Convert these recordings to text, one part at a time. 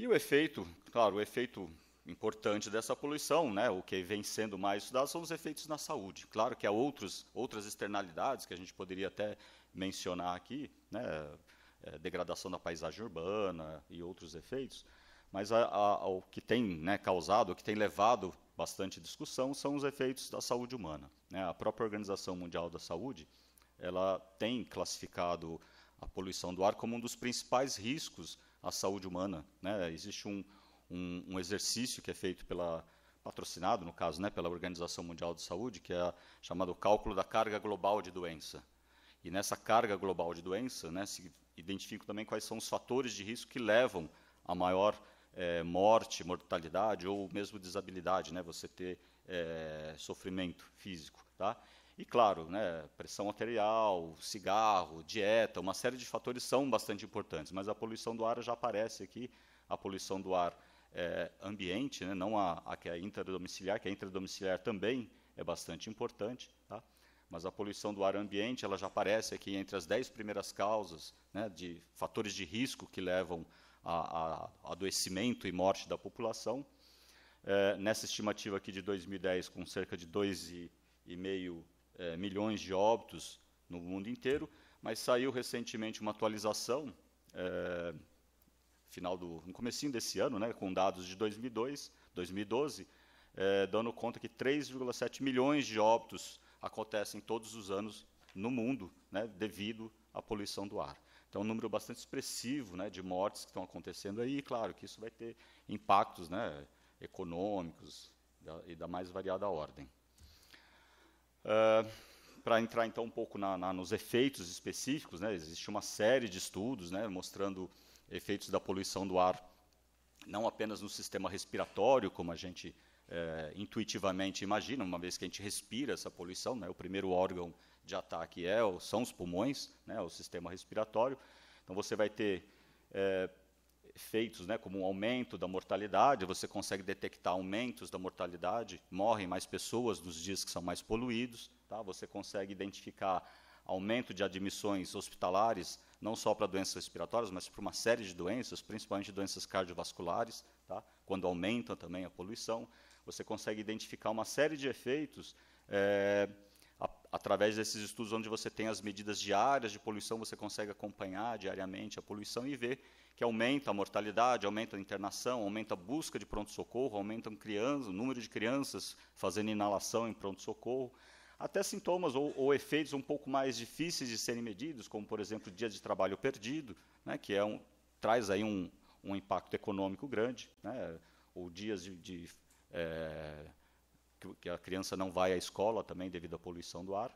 E o efeito, claro, o efeito importante dessa poluição, né, o que vem sendo mais estudado, são os efeitos na saúde. Claro que há outras externalidades que a gente poderia até mencionar aqui, né, degradação da paisagem urbana e outros efeitos, mas o que tem, né, causado, o que tem levado bastante discussão são os efeitos da saúde humana, né? A própria Organização Mundial da Saúde, ela tem classificado a poluição do ar como um dos principais riscos à saúde humana, né? Existe um exercício que é feito patrocinado, no caso, né, pela Organização Mundial de Saúde, que é chamado cálculo da carga global de doença. E nessa carga global de doença, né, se identificam também quais são os fatores de risco que levam a maior morte, mortalidade ou mesmo desabilidade, né, você ter sofrimento físico, tá? E claro, né, pressão arterial, cigarro, dieta, uma série de fatores são bastante importantes, mas a poluição do ar já aparece aqui, a poluição do ar ambiente, né, não a que é intradomiciliar, que a intradomiciliar também é bastante importante, tá? Mas a poluição do ar ambiente, ela já aparece aqui entre as 10 primeiras causas, né, de fatores de risco que levam a adoecimento e morte da população. Nessa estimativa aqui de 2010, com cerca de 2,5 milhões de óbitos no mundo inteiro, mas saiu recentemente uma atualização, no comecinho desse ano, né, com dados de 2012, dando conta que 3,7 milhões de óbitos acontecem todos os anos no mundo, né, devido à poluição do ar. Então, um número bastante expressivo, né, de mortes que estão acontecendo aí, e claro que isso vai ter impactos, né, econômicos e da mais variada ordem. Para entrar, então, um pouco nos efeitos específicos, né, existe uma série de estudos, né, mostrando efeitos da poluição do ar, não apenas no sistema respiratório, como a gente intuitivamente imagina, uma vez que a gente respira essa poluição, né, o primeiro órgão de ataque são os pulmões, né, o sistema respiratório. Então, você vai ter efeitos, né, como um aumento da mortalidade, você consegue detectar aumentos da mortalidade, morrem mais pessoas nos dias que são mais poluídos, tá? Você consegue identificar aumento de admissões hospitalares, não só para doenças respiratórias, mas para uma série de doenças, principalmente doenças cardiovasculares, tá? Quando aumenta também a poluição. Você consegue identificar uma série de efeitos através desses estudos onde você tem as medidas diárias de poluição, você consegue acompanhar diariamente a poluição e ver que aumenta a mortalidade, aumenta a internação, aumenta a busca de pronto-socorro, aumenta o número de crianças fazendo inalação em pronto-socorro, até sintomas ou efeitos um pouco mais difíceis de serem medidos, como, por exemplo, dias de trabalho perdido, né, que traz aí um impacto econômico grande, né, ou dias que a criança não vai à escola também devido à poluição do ar.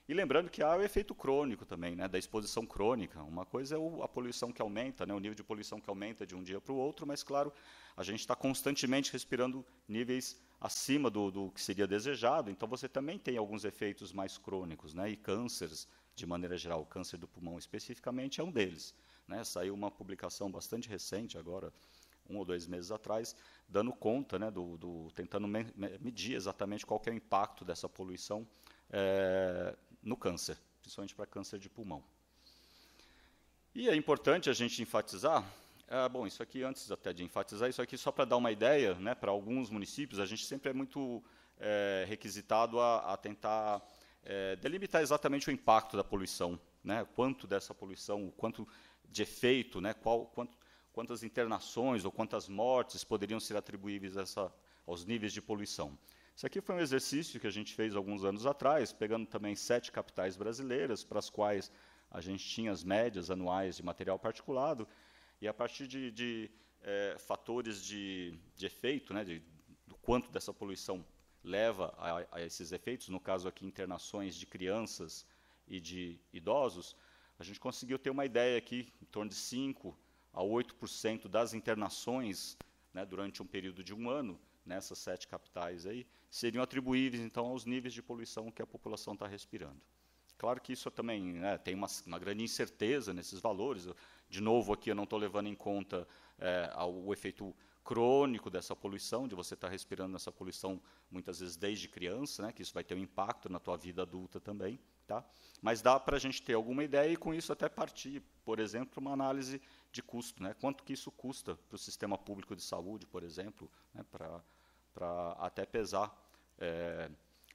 E lembrando que há o efeito crônico também, né, da exposição crônica. Uma coisa é a poluição que aumenta, né, o nível de poluição que aumenta de um dia para o outro, mas, claro, a gente está constantemente respirando níveis acima do que seria desejado, então você também tem alguns efeitos mais crônicos, né, e cânceres, de maneira geral, o câncer do pulmão especificamente é um deles, né. Saiu uma publicação bastante recente, agora, 1 ou 2 meses atrás, dando conta, né, tentando medir exatamente qual que é o impacto dessa poluição no câncer, principalmente para câncer de pulmão. E é importante a gente enfatizar, bom, isso aqui, antes até de enfatizar, isso aqui só para dar uma ideia, né, para alguns municípios, a gente sempre é muito requisitado a tentar delimitar exatamente o impacto da poluição, né, quanto dessa poluição, o quanto de efeito, né, quantas internações ou quantas mortes poderiam ser atribuíveis aos níveis de poluição. Isso aqui foi um exercício que a gente fez alguns anos atrás, pegando também 7 capitais brasileiras, para as quais a gente tinha as médias anuais de material particulado, e a partir de fatores de efeito, né, do quanto dessa poluição leva a esses efeitos, no caso aqui internações de crianças e de idosos, a gente conseguiu ter uma ideia aqui, em torno de 5% a 8% das internações, né, durante um período de um ano, nessas 7 capitais aí, seriam atribuíveis, então, aos níveis de poluição que a população está respirando. Claro que isso também, né, tem uma grande incerteza nesses valores. De novo, aqui eu não estou levando em conta o efeito crônico dessa poluição, de você estar respirando essa poluição muitas vezes desde criança, né, que isso vai ter um impacto na tua vida adulta também. Tá? Mas dá para a gente ter alguma ideia e, com isso, até partir, por exemplo, uma análise de custo. Né? Quanto que isso custa para o sistema público de saúde, por exemplo, né, para até pesar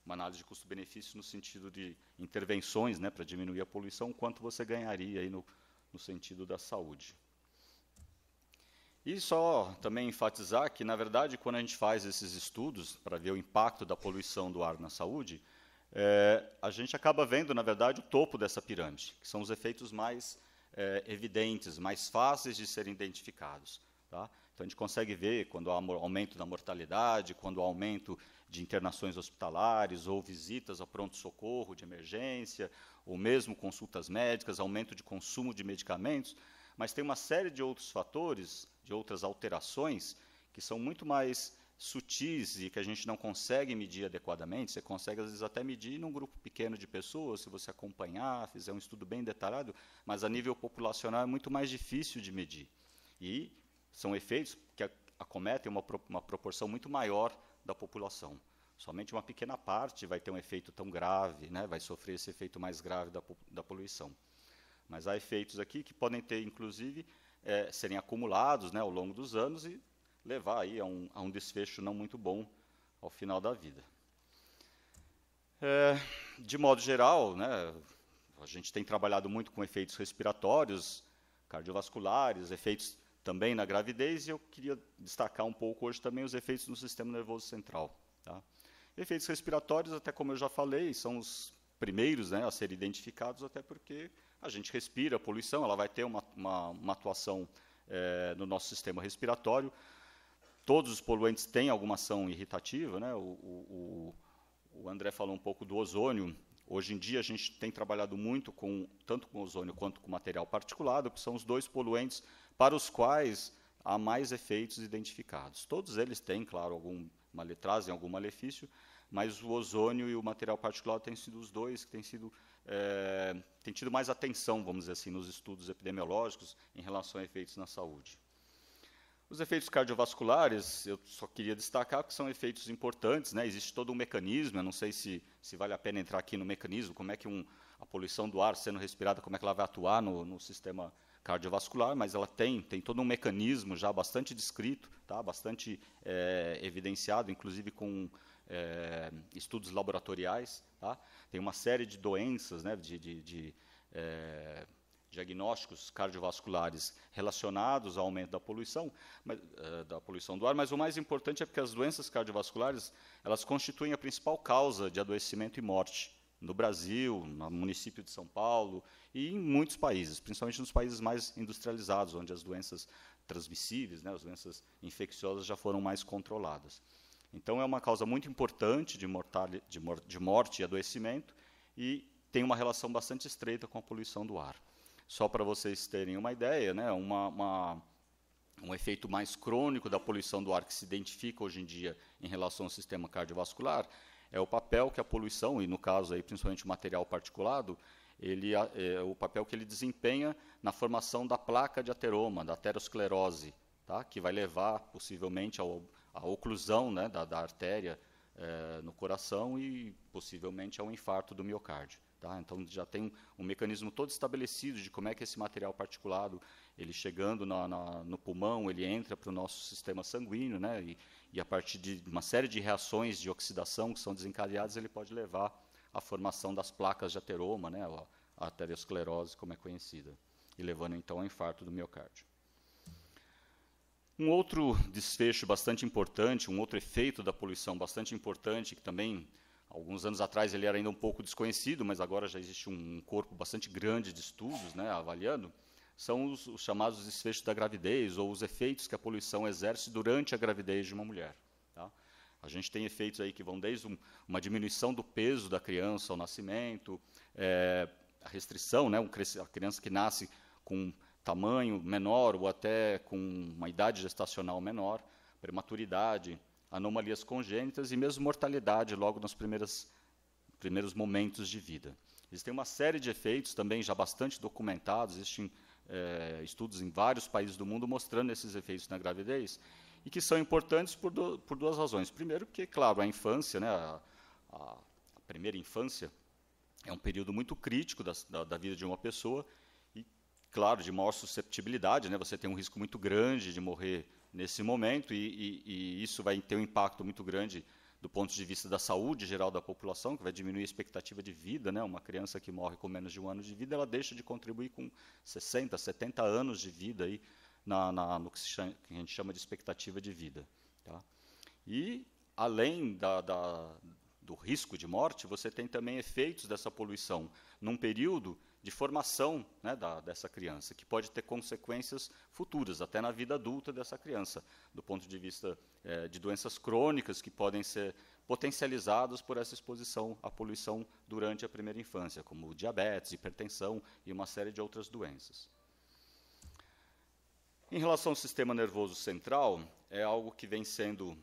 uma análise de custo-benefício no sentido de intervenções, né, para diminuir a poluição, quanto você ganharia aí no sentido da saúde. E só também enfatizar que, na verdade, quando a gente faz esses estudos para ver o impacto da poluição do ar na saúde, a gente acaba vendo, na verdade, o topo dessa pirâmide, que são os efeitos mais evidentes, mais fáceis de serem identificados. Tá? Então, a gente consegue ver quando há aumento da mortalidade, quando há aumento de internações hospitalares ou visitas a pronto-socorro de emergência, ou mesmo consultas médicas, aumento de consumo de medicamentos, mas tem uma série de outros fatores, de outras alterações, que são muito mais sutis e que a gente não consegue medir adequadamente. Você consegue, às vezes, até medir num grupo pequeno de pessoas, se você acompanhar, fizer um estudo bem detalhado, mas a nível populacional é muito mais difícil de medir. E são efeitos que acometem uma proporção muito maior da população. Somente uma pequena parte vai ter um efeito tão grave, né, vai sofrer esse efeito mais grave da poluição. Mas há efeitos aqui que podem ter, inclusive, serem acumulados, né, ao longo dos anos e levar aí a um desfecho não muito bom ao final da vida. De modo geral, né, a gente tem trabalhado muito com efeitos respiratórios, cardiovasculares, efeitos também na gravidez, e eu queria destacar um pouco hoje também os efeitos no sistema nervoso central. Tá? Efeitos respiratórios, até como eu já falei, são os primeiros, né, a serem identificados, até porque a gente respira a poluição, ela vai ter uma atuação no nosso sistema respiratório. Todos os poluentes têm alguma ação irritativa, né? O André falou um pouco do ozônio. Hoje em dia a gente tem trabalhado muito tanto com ozônio quanto com material particulado, que são os dois poluentes para os quais há mais efeitos identificados. Todos eles têm, claro, trazem algum malefício, mas o ozônio e o material particulado têm sido os dois que têm tido mais atenção, vamos dizer assim, nos estudos epidemiológicos em relação a efeitos na saúde. Os efeitos cardiovasculares, eu só queria destacar que são efeitos importantes, né? Existe todo um mecanismo, eu não sei se vale a pena entrar aqui no mecanismo, como é que a poluição do ar sendo respirada, como é que ela vai atuar no sistema cardiovascular, mas ela tem todo um mecanismo já bastante descrito, tá? Bastante evidenciado, inclusive com estudos laboratoriais. Tá? Tem uma série de doenças, né, de diagnósticos cardiovasculares relacionados ao aumento da poluição do ar, mas o mais importante é porque as doenças cardiovasculares elas constituem a principal causa de adoecimento e morte no Brasil, no município de São Paulo e em muitos países, principalmente nos países mais industrializados, onde as doenças transmissíveis, né, as doenças infecciosas já foram mais controladas. Então, é uma causa muito importante de morte e adoecimento e tem uma relação bastante estreita com a poluição do ar. Só para vocês terem uma ideia, né, um efeito mais crônico da poluição do ar que se identifica hoje em dia em relação ao sistema cardiovascular é o papel que a poluição, e no caso aí, principalmente o material particulado, o papel que ele desempenha na formação da placa de ateroma, da aterosclerose, tá, que vai levar possivelmente à oclusão, né, da artéria no coração e possivelmente ao infarto do miocárdio. Tá? Então, já tem um mecanismo todo estabelecido de como é que esse material particulado, ele chegando no pulmão, ele entra para o nosso sistema sanguíneo, né? E a partir de uma série de reações de oxidação que são desencadeadas, ele pode levar à formação das placas de ateroma, né? A aterosclerose, como é conhecida, e levando, então, ao infarto do miocárdio. Um outro desfecho bastante importante, um outro efeito da poluição bastante importante, que também, alguns anos atrás, ele era ainda um pouco desconhecido, mas agora já existe um corpo bastante grande de estudos, né, avaliando, são os chamados desfechos da gravidez, ou os efeitos que a poluição exerce durante a gravidez de uma mulher. Tá? A gente tem efeitos aí que vão desde uma diminuição do peso da criança ao nascimento, a restrição, né, a criança que nasce com tamanho menor ou até com uma idade gestacional menor, prematuridade, anomalias congênitas e mesmo mortalidade logo nos primeiros momentos de vida. Existem uma série de efeitos também já bastante documentados, existem estudos em vários países do mundo mostrando esses efeitos na gravidez, e que são importantes por duas razões. Primeiro, porque, claro, a infância, né, a primeira infância, é um período muito crítico da vida de uma pessoa e, claro, de maior susceptibilidade, né, você tem um risco muito grande de morrer nesse momento e isso vai ter um impacto muito grande do ponto de vista da saúde geral da população, que vai diminuir a expectativa de vida, né? Uma criança que morre com menos de 1 ano de vida, ela deixa de contribuir com 60, 70 anos de vida aí no que a gente chama de expectativa de vida. Tá? E, além do risco de morte, você tem também efeitos dessa poluição num período de formação, né, dessa criança, que pode ter consequências futuras, até na vida adulta dessa criança, do ponto de vista de doenças crônicas que podem ser potencializadas por essa exposição à poluição durante a primeira infância, como diabetes, hipertensão e uma série de outras doenças. Em relação ao sistema nervoso central, é algo que vem sendo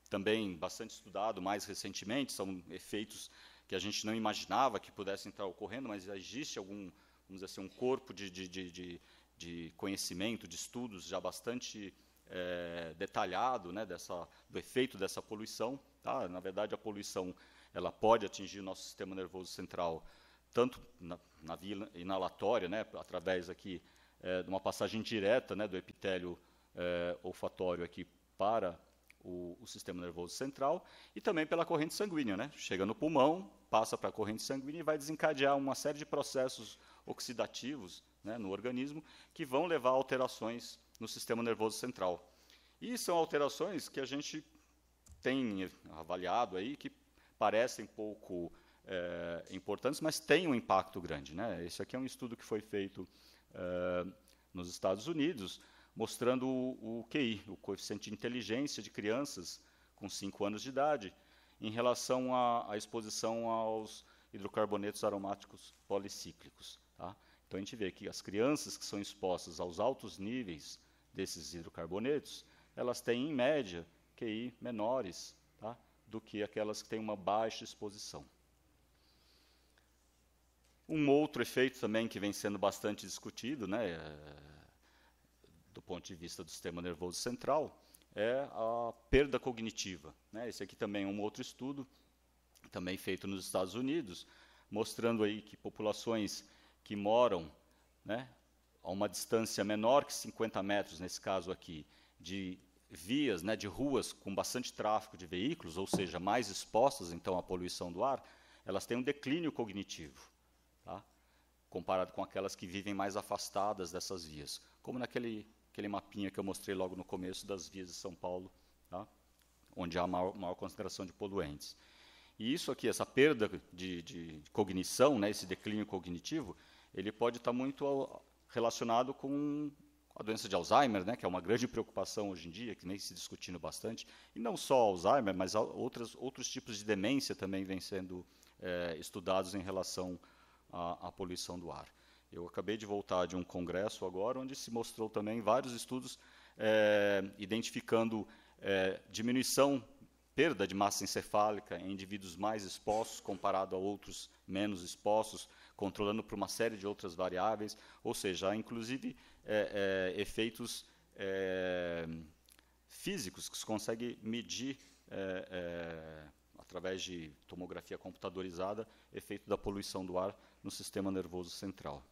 também bastante estudado mais recentemente, são efeitos que a gente não imaginava que pudessem estar ocorrendo, mas já existe vamos dizer assim, um corpo de conhecimento, de estudos já bastante detalhado, né, do efeito dessa poluição. Tá? Na verdade, a poluição ela pode atingir o nosso sistema nervoso central, tanto na via inalatória, né, através aqui de uma passagem direta, né, do epitélio olfatório aqui para o sistema nervoso central, e também pela corrente sanguínea, né? Chega no pulmão, passa para a corrente sanguínea e vai desencadear uma série de processos oxidativos, né, no organismo, que vão levar a alterações no sistema nervoso central. E são alterações que a gente tem avaliado aí, que parecem pouco importantes, mas têm um impacto grande, né? Esse aqui é um estudo que foi feito nos Estados Unidos, mostrando o QI, o coeficiente de inteligência de crianças com 5 anos de idade, em relação à exposição aos hidrocarbonetos aromáticos policíclicos. Tá? Então, a gente vê que as crianças que são expostas aos altos níveis desses hidrocarbonetos, elas têm, em média, QI menores, tá, do que aquelas que têm uma baixa exposição. Um outro efeito também que vem sendo bastante discutido, né, do ponto de vista do sistema nervoso central, é a perda cognitiva. Né? Esse aqui também é um outro estudo, também feito nos Estados Unidos, mostrando aí que populações que moram, né, a uma distância menor que 50 metros, nesse caso aqui, de vias, né, de ruas com bastante tráfego de veículos, ou seja, mais expostas então à poluição do ar, elas têm um declínio cognitivo, tá? Comparado com aquelas que vivem mais afastadas dessas vias, como naquele mapinha que eu mostrei logo no começo das vias de São Paulo, tá? Onde há maior concentração de poluentes. E isso aqui, essa perda de cognição, né, esse declínio cognitivo, ele pode estar muito relacionado com a doença de Alzheimer, né, que é uma grande preocupação hoje em dia, que vem se discutindo bastante, e não só Alzheimer, mas outros tipos de demência também vêm sendo estudados em relação à poluição do ar. Eu acabei de voltar de um congresso agora, onde se mostrou também vários estudos identificando diminuição, perda de massa encefálica em indivíduos mais expostos comparado a outros menos expostos, controlando por uma série de outras variáveis, ou seja, há inclusive efeitos físicos que se consegue medir através de tomografia computadorizada, efeito da poluição do ar no sistema nervoso central.